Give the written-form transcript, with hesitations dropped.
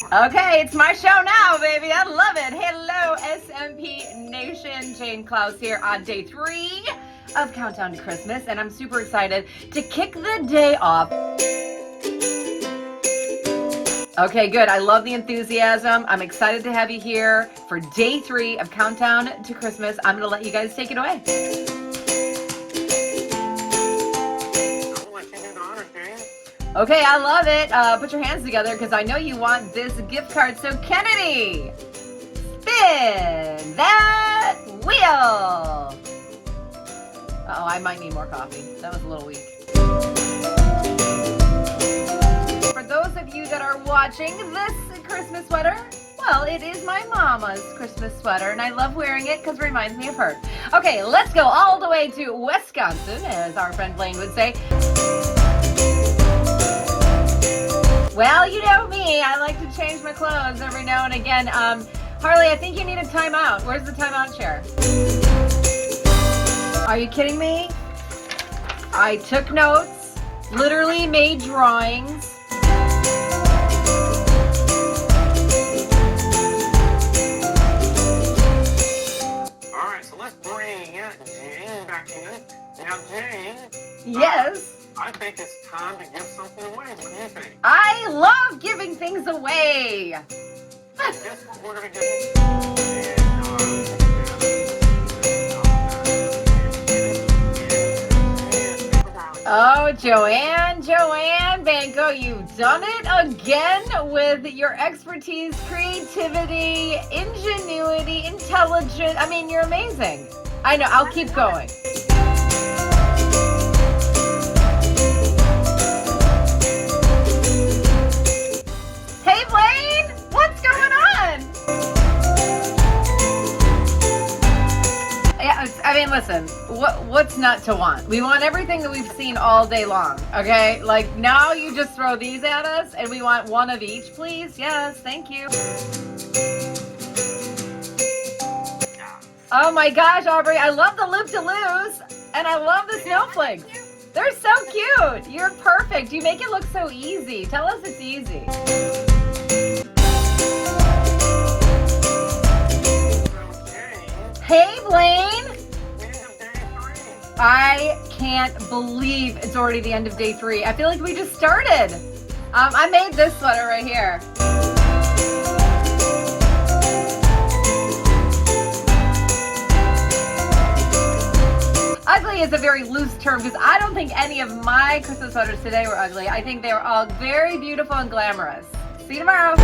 Okay, it's my show now, baby. I love it. Hello, SMP Nation. Jane Klaus here on day 3 of Countdown to Christmas, and I'm super excited to kick the day off. Okay, good. I love the enthusiasm. I'm excited to have you here for day 3 of Countdown to Christmas. I'm going to let you guys take it away. Okay, I love it. Put your hands together because I know you want this gift card. So, Kennedy, spin that wheel. Uh-oh, I might need more coffee. That was a little weak. For those of you that are watching this Christmas sweater, well, it is my mama's Christmas sweater, and I love wearing it because it reminds me of her. Okay, let's go all the way to Wisconsin, as our friend Blaine would say. Well, you know me, I like to change my clothes every now and again. Harley, I think you need a timeout. Where's the timeout chair? Are you kidding me? I took notes, literally made drawings. Alright, so let's bring Jane back in. Now, Jane. Yes. I think it's time to give something away. What do you think? I love giving things away. Guess what we're going to give? Oh, Joanne Banco, you've done it again with your expertise, creativity, ingenuity, intelligence. I mean, you're amazing. I know, I'll keep going. Hey, Blaine, what's going on? Yeah, I mean, listen, what's not to want? We want everything that we've seen all day long, okay? Like, now you just throw these at us, and we want one of each, please? Yes, thank you. Oh my gosh, Aubrey, I love the loop-de-loos, and I love the snowflakes. They're so cute. You're perfect. You make it look so easy. Tell us it's easy. Hey, Blaine. I can't believe it's already the end of day 3. I feel like we just started. I made this sweater right here. Ugly is a very loose term because I don't think any of my Christmas sweaters today were ugly. I think they were all very beautiful and glamorous. See you tomorrow.